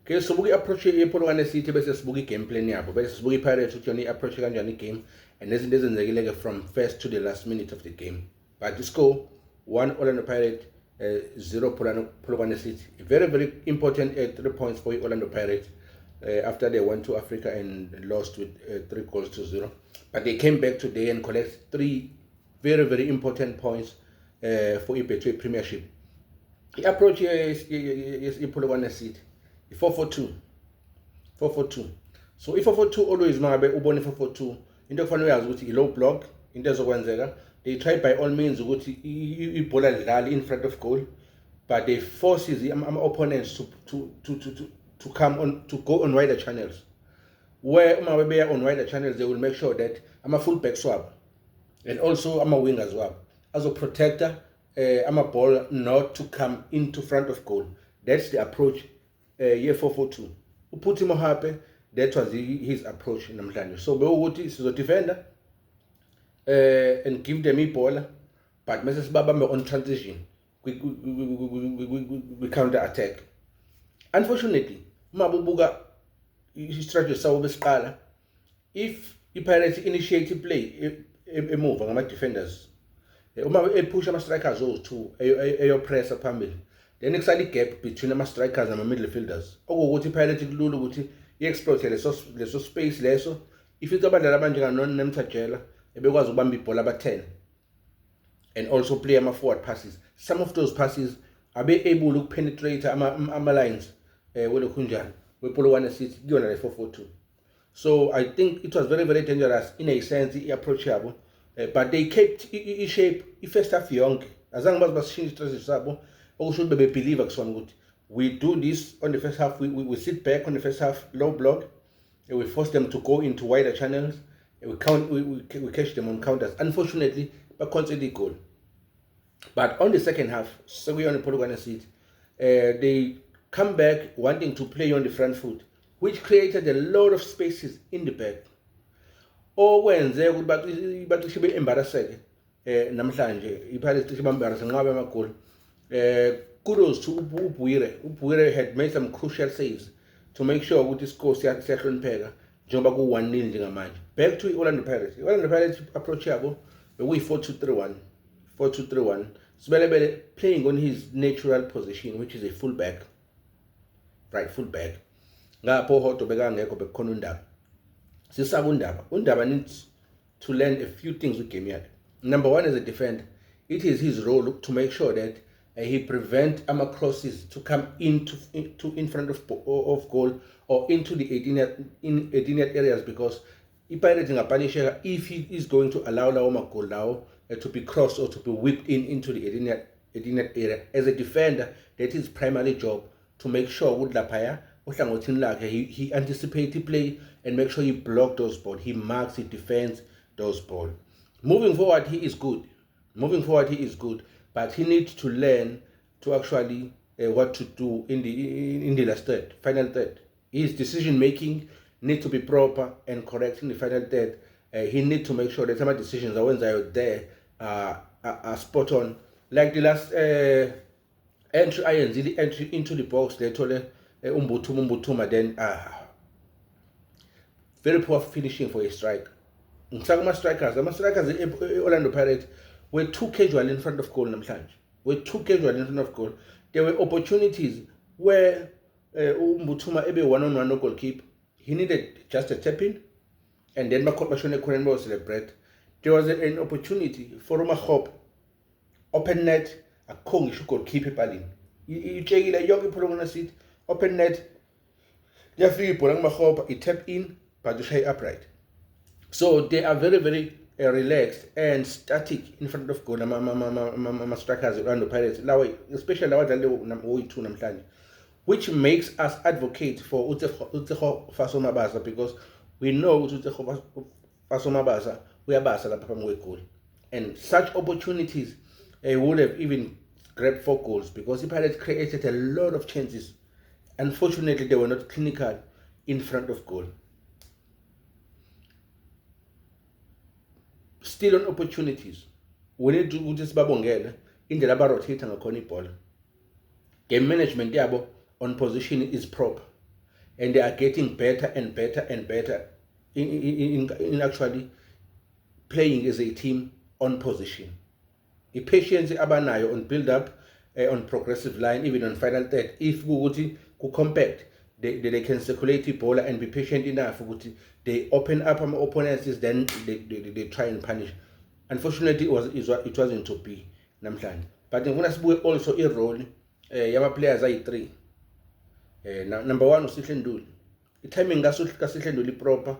ke sibuka i-approach yePolokwane City bese sibuka i-game plan yabo bese sibuka iPirates ukuthi yona i-approach kanjani i-game and nezinto ezenzekile from first to the last minute of the game. But the score 1 Orlando Pirates 0 Polokwane City. Very, very important 3 points for Orlando Pirates after they went to Africa and lost with 3-0. But they came back today and collect 3 very, very important points for Betway Premiership. The approach here is Polokwane City. 4-4-2. 4-4-2. So if 4-4-2 always mabe ubone 4-4-2 into kufanele uyazi ukuthi i-low block into ezokwenzeka. They try by all means ukuthi ibhola lidlale in front of goal, but they forces the opponents to come on, to go on wider channels. Where uma beya on wider channels, they will make sure that ama fullback swap and also ama wingers swap as a protector, ama ball not to come into front of goal. That's the approach. Year 4-4-2. Uput him happy. That was his approach namhlanje. So bewukuthi sizo defender and give them ball, but Mrs. Baba on transition. We counter attack. Unfortunately, Mabubuga strategy saw besiqala. If Pirates initiate play a move ngama defenders, uma push ama strikers those two ayo pressure phambili. Then next gap between ama strikers and ama midfielders. Okuthi Pirates kulula ukuthi i-exploit leso space leso. If it's abadlala manje kaNomthajela ebekwazi ukubamba ibhola aba-10 and also play ama-forward passes. Some of those passes are able to penetrate ama-lines welokhunjani wePolokwane City kuyona le 4-4-2. So I think it was very, very dangerous in a sense i-approach yabo, but they kept i-shape i-first half yonke azange baze basishintshe i-strategy sabo okusho ukuthi bebelieve kusona ukuthi we do this on the first half, we sit back on the first half, low block, and we force them to go into wider channels. We catch them on counters. Unfortunately, but conceded a goal. But on the second half, so we on the Polokwane City, they come back wanting to play on the front foot, which created a lot of spaces in the back. Or when they would but be embarrassed, namhlanje, iPirates embarrassed ngabe amagoli. Kudos to Ubuire. Ubuire had made some crucial saves to make sure ukuthi score siyahlonipheka njengoba ku 1-0 njengamanje. Back to Orlando Pirates. Orlando Pirates approach yabo we 4-2-3-1. 4-2-3-1. Sibelebele playing on his natural position, which is a fullback. Right, fullback. Ngapho hoto bekangekho bekhona uNdaba. Sisaba uNdaba. uNdaba needs to learn a few things with game yakhe. Number 1, as a defender, it is his role to make sure that he prevent ama crosses to come in front of goal or into the 18 yard areas, because iPirates ingapanisheka if he is going to allow lawo goal lawo to be crossed or to be whipped into the 18 yard area. As a defender, that is primary job to make sure ukuthi laphaya uhlangothini lakhe he anticipates play and make sure he block those balls, he marks, he defends those balls. Moving forward, he is good. But he needs to learn to actually what to do in the last third, final third. His decision making needs to be proper and correct in the final third. He needs to make sure that some decisions are there are spot on. Like the last entry into the box, they told Umbutuma, then very poor finishing for a strike. Some strikers Orlando Pirates were too casual in front of goal namhlanje. There were opportunities where Umbutuma ebe one-on-one no goalkeeper. He needed just a tap-in, and then Bashone Kurenbo celebrate. There was an opportunity for Rumahop, open net, a Kong should goalkeeper palin. You check it, yogi Polokwane City, open net, Jeffrey Polangmahop, he tap in, but you shy upright. So they are very, very relaxed and static in front of goal. Strikers around the Pirates, especially which makes us advocate for Utseho Fasomabasa, because we know Utseho Fasomabasa, we are Basa goal. And such opportunities would have even grabbed 4 goals, because the Pirates created a lot of chances. Unfortunately, they were not clinical in front of goal. Still on opportunities, we need to ukuthi sibabongele indlela abarotate ngakhona ibhola. Game management yabo on position is proper. and they are getting better and better and better in actually playing as a team on position. Patience abanayo on build up, on progressive line, even on final third. If we compact, they can circulate the ball and be patient enough. They open up opponents, then they try and punish. Unfortunately, it wasn't to be namhlanje. But ngifuna also a role yama players ayi-3. Number 1 uSihle Nduli. I-timing kaSihle Nduli proper,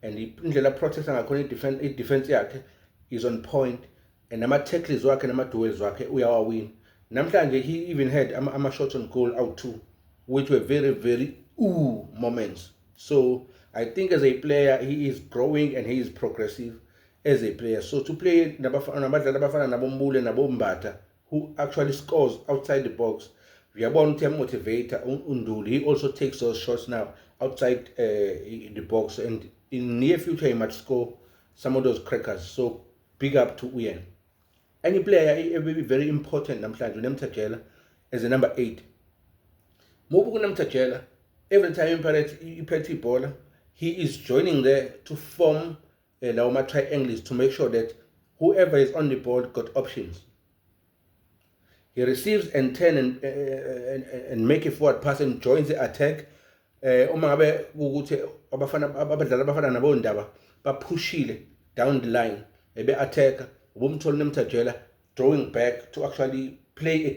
and indlela protector ngakhona i-defense yakhe is on point, and ama-tackles wakhe nama-duels wakhe uyawawin. Namhlanje he even had ama-shots on goal out too, which were very very moments. So I think as a player he is growing and he is progressive as a player. So to play nabadlali abafana naboMbule naboMbatha who actually scores outside the box, uyabona ukuthi motivator uNduli. He also takes those shots now outside the box, and in near future he might score some of those crackers. So big up to Uyen. Any player will be very important namhlanje uNemthajela as a number 8. Mobu kuNemthajela, every time iphethe ibhola, he is joining there to form lawo triangles to make sure that whoever is on the ball got options. He receives and turn and make a forward pass and joins the attack. Uma ngabe ukuthi abadlali abafana naboNdaba bapushile down the line, ebe attacker, ubumthola uNemthajela drawing back to actually play a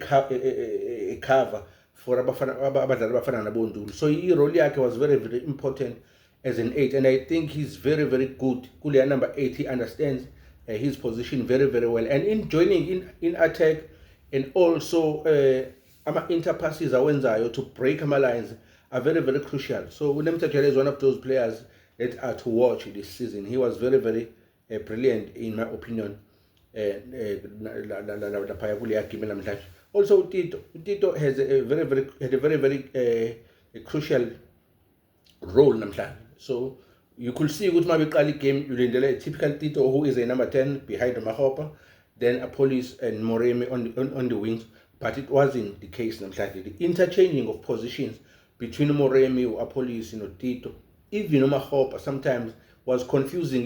cover for abadlali abafana naboNduli. So his role yakhe was very very important as an 8, and I think he's very very good. Kuleya number 8, he understands his position very very well, and in joining in attack, and also inter-passes awenzayo to break ama lines are very very crucial. So uNemthajela is one of those players that are to watch this season. He was very very brilliant in my opinion. Also Tito has a very very crucial role namhlanje. So you could see ukuthi mabeqala game ulindele a typical Tito who is a number 10 behind Mahopa, then Apollis and Moremi on the wings, but it wasn't the case namhlanje. The interchanging of positions between Moremi or Apollis, Tito, even Mahopa sometimes was confusing.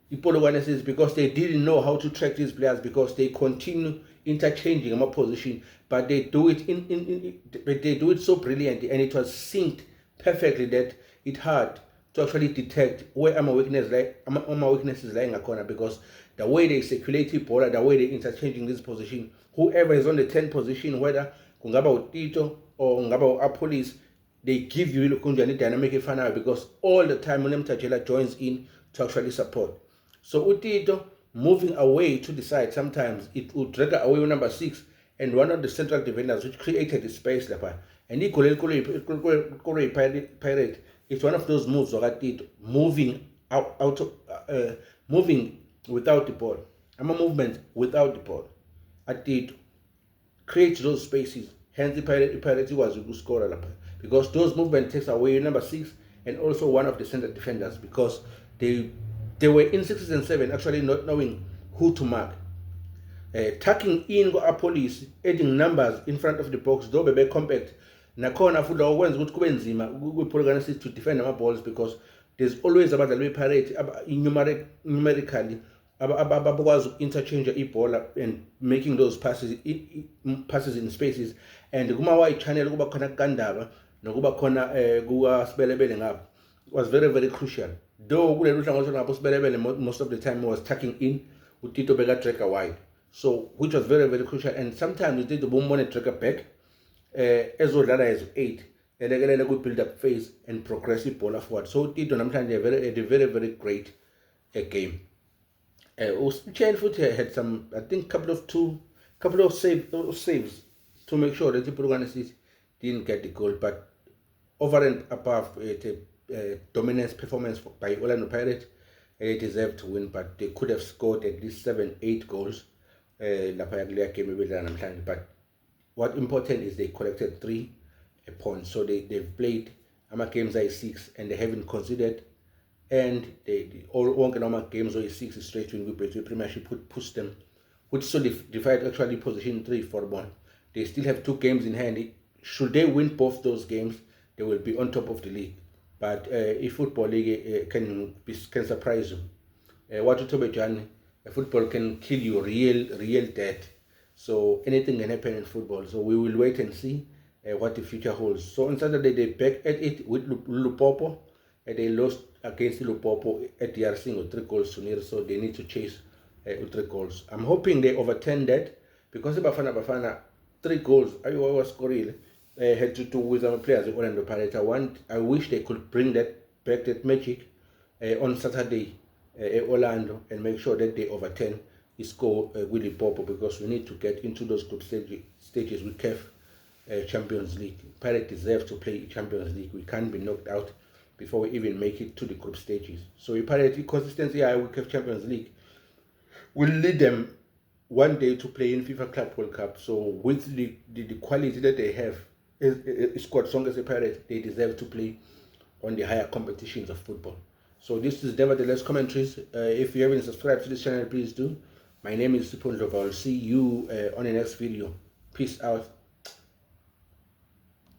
Ipolokwane says because they didn't know how to track these players, because they continue interchanging my position, but they do it they do it so brilliantly, and it was synced perfectly that it hard to actually detect where my weaknesses lying ngakhona, because the way they circulate the ball, the way they interchanging this position, whoever is on the 10 position, whether kungaba uTito or kungaba Apollis, they give you kunjani dynamic efanayo, because all the time uNemthajela joins in to actually support. So uTito moving away to the side, sometimes it would drag away number 6 and one of the central defenders, which created the space there. And Kore Pirate, it's one of those moves of Tito, moving moving without the ball. I'm a movement without the ball. Tito creates those spaces. Hence the Pirate was a good scorer, because those movements takes away number 6 and also one of the center defenders, because they were in 6 and 7 actually not knowing who to mark. Tucking in Apollis, adding numbers in front of the box, though bebe compact. Nakhona futhi okwenza ukuthi kube nzima kwi-Polokwane to defend ama balls, because there's always abadlali bePirate numerically abakwazi interchange ibhola and making those passes in spaces, and kuma-wide channel kuba khona kuKandaba nokuba khona kukaSibelebele ngapha was very very crucial. Though kulelu hlangothi ngapho Sibelebele most of the time was tucking in, uTito beka tracker wide, so which was very very crucial. And sometimes uTito bumbone tracker back ezodlala as 8 elekelele ku-build up phase and progressive ball forward. So uTito namhlanje had a very very great game. Uchen futhi had some, I think couple of saves to make sure that the Polokwane didn't get the goal, but over and above dominance performance by Orlando Pirates, they deserved to win, but they could have scored at least 7-8 goals. But what important is they collected 3 points, so they've played games are 6 and they haven't considered, and all games are 6 straight win, we pretty much push them, which solidified actually position 3 for 1. They still have 2 games in hand. Should they win both those games, they will be on top of the league. But if football league can surprise you, what Utobe John, football can kill you real dead. So anything can happen in football. So we will wait and see what the future holds. So on Saturday they back at it with Lupopo. They lost against Lupopo at DRC with 3 goals to nil. So they need to chase with 3 goals. I'm hoping they overturn that because the Bafana 3 goals. I was scoring. Had to do with our players in Orlando Pirates. I wish they could bring that back, that magic on Saturday at Orlando, and make sure that they overturn the score with Limpopo, because we need to get into those group stages with CAF Champions League. Pirates deserve to play Champions League. We can't be knocked out before we even make it to the group stages. So if Pirates consistency with CAF Champions League will lead them one day to play in FIFA Club World Cup. So with the quality that they have, squad strong as a Pirate, they deserve to play on the higher competitions of football. So this is Nevertheless Commentaries. If you haven't subscribed to this channel, please do. My name is Sipho Ndlovu. I'll see you on the next video. Peace out.